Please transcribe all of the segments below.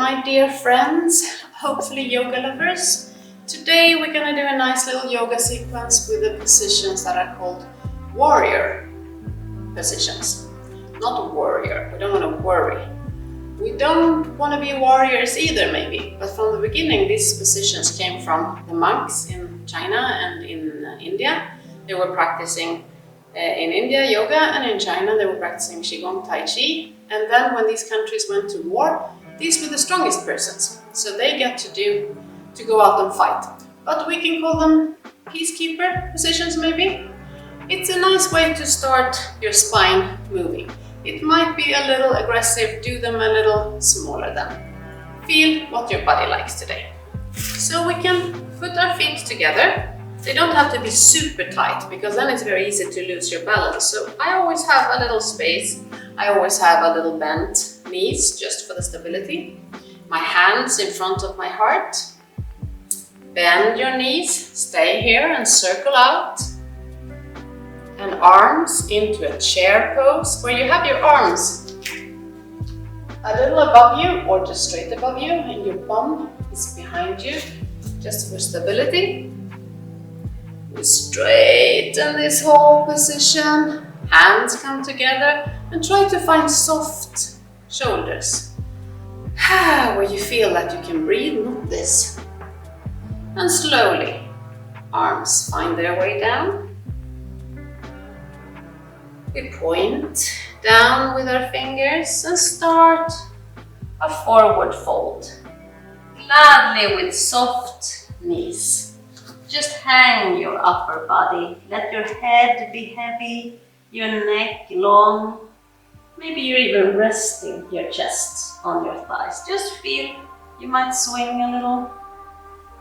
my dear friends, hopefully yoga lovers. Today we're going to do a nice little yoga sequence with the positions that are called warrior positions. Not warrior, we don't want to worry. We don't want to be warriors either maybe, but from the beginning these positions came from the monks in China and in India. They were practicing in India yoga, and in China they were practicing Qigong Tai Chi. And then when these countries went to war, these were the strongest persons. So they get to go out and fight. But we can call them peacekeeper positions maybe. It's a nice way to start your spine moving. It might be a little aggressive, do them a little smaller then. Feel what your body likes today. So we can put our feet together. They don't have to be super tight because then it's very easy to lose your balance. So I always have a little space. I always have a little bent knees just for the stability. My hands in front of my heart. Bend your knees, stay here and circle out. And arms into a chair pose where you have your arms a little above you or just straight above you, and your bum is behind you just for stability. We straighten this whole position, hands come together and try to find soft shoulders where you feel that you can breathe, not this. And slowly arms find their way down. We point down with our fingers and start a forward fold. Gladly with soft knees. Just hang your upper body. Let your head be heavy, your neck long. Maybe you're even resting your chest on your thighs. Just feel, you might swing a little.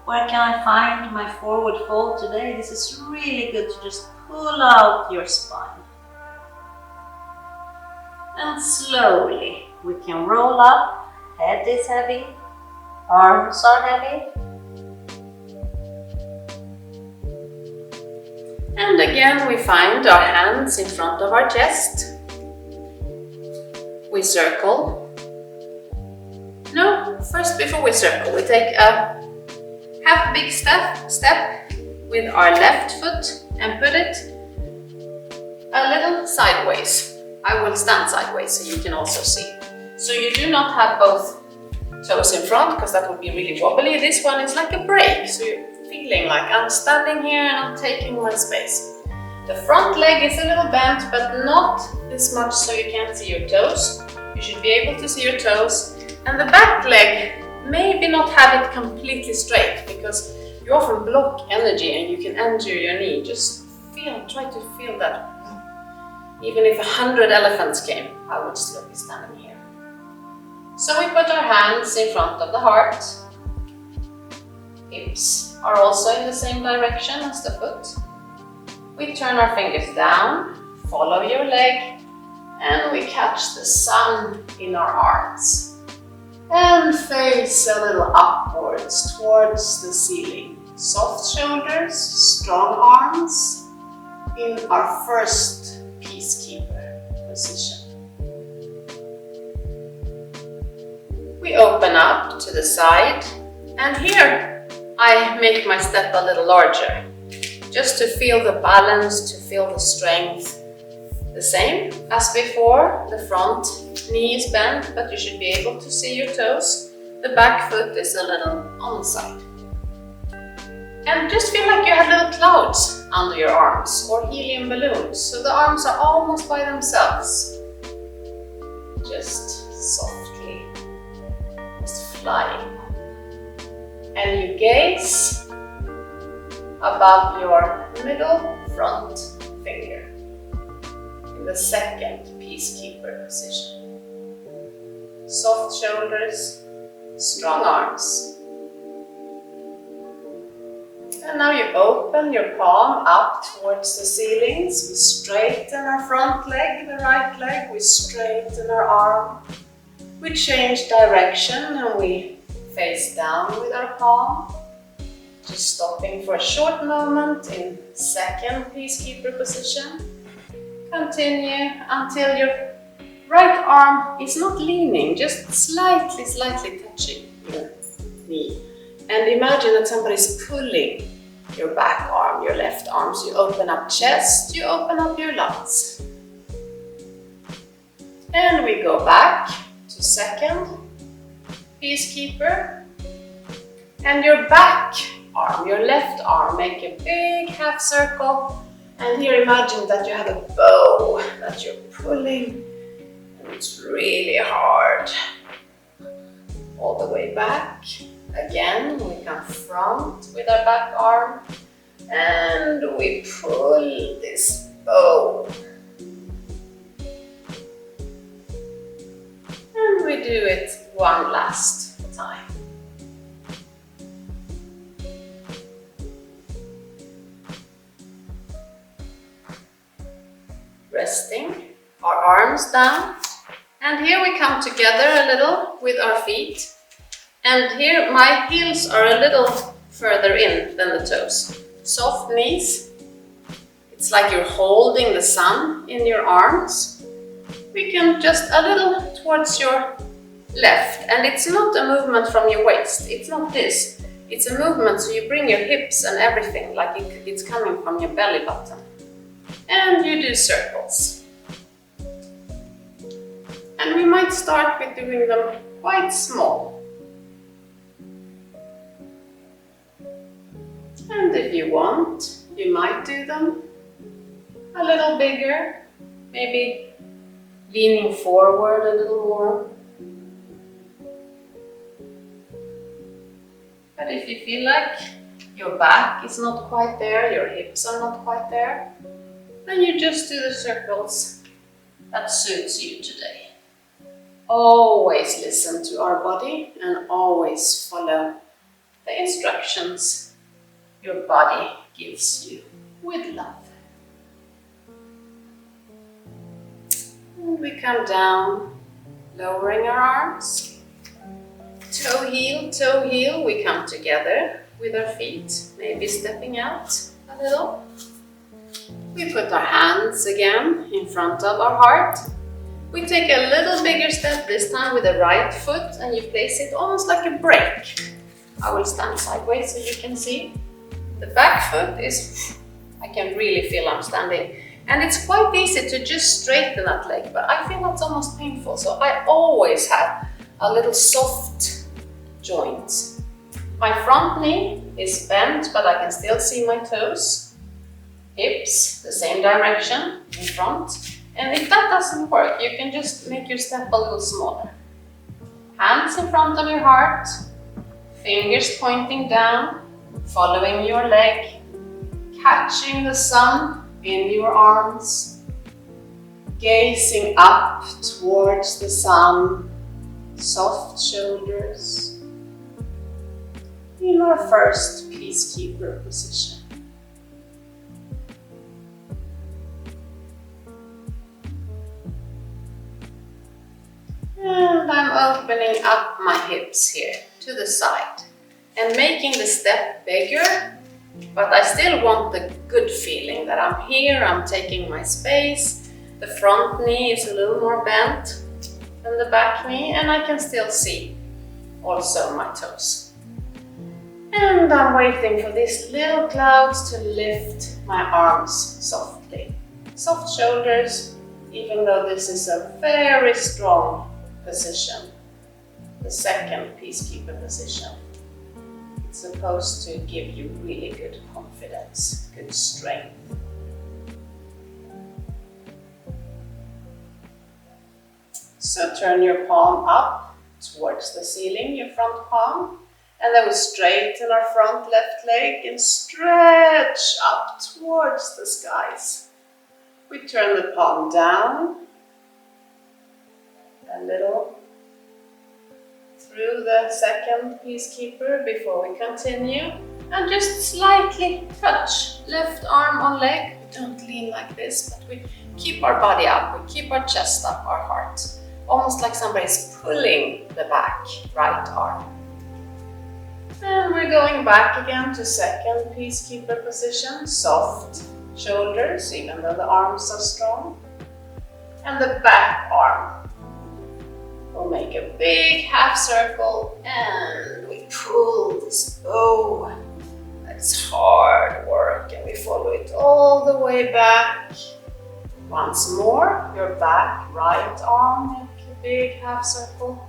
Where can I find my forward fold today? This is really good to just pull out your spine. And slowly we can roll up. Head is heavy, arms are heavy. And again we find our hands in front of our chest. We circle. No, first before we circle, we take a half big step with our left foot and put it a little sideways. I will stand sideways so you can also see. So you do not have both toes in front because that would be really wobbly. This one is like a break, so you're feeling like I'm standing here and I'm taking my space. The front leg is a little bent, but not this much so you can't see your toes. You should be able to see your toes. And the back leg, maybe not have it completely straight because you often block energy and you can injure your knee. Just try to feel that. Even if 100 elephants came, I would still be standing here. So we put our hands in front of the heart. Hips are also in the same direction as the foot. We turn our fingers down, follow your leg, and we catch the sun in our arms. And face a little upwards towards the ceiling. Soft shoulders, strong arms in our first peacekeeper position. We open up to the side, and here I make my step a little larger, just to feel the balance, to feel the strength. The same as before, the front knee is bent, but you should be able to see your toes. The back foot is a little on the side. And just feel like you have little clouds under your arms or helium balloons. So the arms are almost by themselves. Just softly, just flying. And you gaze above your middle front finger in the second peacekeeper position. Soft shoulders, strong arms. And now you open your palm up towards the ceilings. We straighten our front leg, the right leg. We straighten our arm. We change direction and we face down with our palm. Just stopping for a short moment in second peacekeeper position. Continue until your Right arm is not leaning, just slightly touching your knee. And imagine that somebody is pulling your back arm, your left arm. So you open up chest, you open up your lungs. And we go back to second peacekeeper. And your back arm, your left arm, make a big half circle. And here imagine that you have a bow that you're pulling. And it's really hard. All the way back. Again, we come front with our back arm. And we pull this bow. And we do it one last time. Resting, our arms down. And here we come together a little with our feet. And here my heels are a little further in than the toes. Soft knees. It's like you're holding the sun in your arms. We can just a little towards your left. And it's not a movement from your waist. It's not this. It's a movement so you bring your hips and everything like it's coming from your belly button. And you do circles. And we might start with doing them quite small. And if you want, you might do them a little bigger, maybe leaning forward a little more. But if you feel like your back is not quite there, your hips are not quite there, then you just do the circles that suits you today. Always listen to our body and always follow the instructions your body gives you with love. And we come down, lowering our arms. Toe heel, we come together with our feet, maybe stepping out a little. We put our hands again in front of our heart. We take a little bigger step this time with the right foot and you place it almost like a break. I will stand sideways so you can see. The back foot is, I can really feel I'm standing. And it's quite easy to just straighten that leg, but I feel that's almost painful. So I always have a little soft joint. My front knee is bent, but I can still see my toes. Hips, the same direction in front. And if that doesn't work, you can just make your step a little smaller. Hands in front of your heart, fingers pointing down, following your leg, catching the sun in your arms, gazing up towards the sun, soft shoulders, in our first peacekeeper position. And I'm opening up my hips here to the side and making the step bigger, but I still want the good feeling that I'm here, I'm taking my space. The front knee is a little more bent than the back knee, and I can still see also my toes. And I'm waiting for these little clouds to lift my arms softly. Soft shoulders, even though this is a very strong position, the second peacekeeper position. It's supposed to give you really good confidence, good strength. So turn your palm up towards the ceiling, your front palm, and then we straighten our front left leg and stretch up towards the skies. We turn the palm down a little through the second peacekeeper before we continue, and just slightly touch left arm on leg. We don't lean like this, but we keep our body up, we keep our chest up, our heart, almost like somebody's pulling the back right arm. And we're going back again to second peacekeeper position, soft shoulders even though the arms are strong. And the back arm. We'll make a big half circle and we pull this bow. It's hard work and we follow it all the way back. Once more, your back right arm, make a big half circle.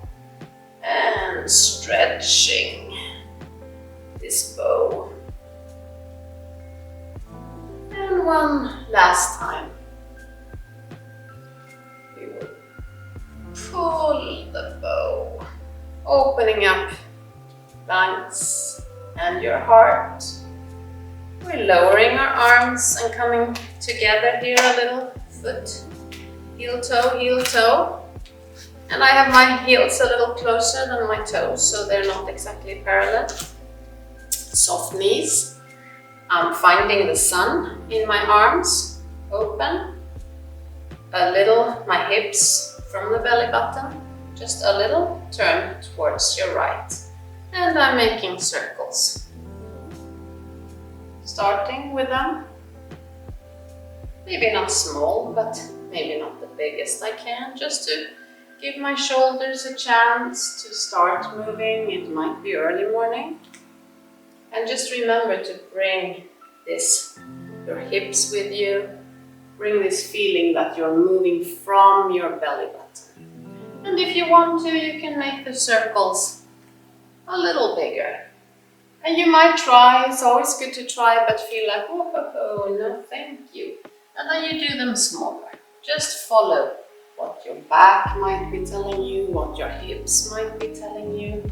And stretching this bow. And one last time. We will pull the bow, opening up lungs and your heart. We're lowering our arms and coming together here a little. Foot, heel toe. And I have my heels a little closer than my toes, so they're not exactly parallel. Soft knees. I'm finding the sun in my arms, open. A little, my hips from the belly button, just a little turn towards your right. And I'm making circles. Starting with them. Maybe not small, but maybe not the biggest I can, just to give my shoulders a chance to start moving. It might be early morning. And just remember to bring your hips with you. Bring this feeling that you're moving from your belly button. And if you want to, you can make the circles a little bigger. And you might try, it's always good to try, but feel like, oh, no, thank you. And then you do them smaller. Just follow what your back might be telling you, what your hips might be telling you.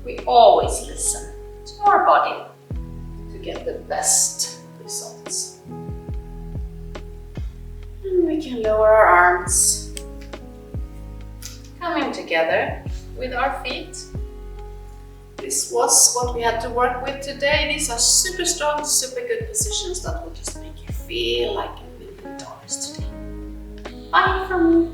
We always listen to our body to get the best results. And we can lower our arms, coming together with our feet. This was what we had to work with today. These are super strong, super good positions that will just make you feel like $1,000,000 today. Bye from me.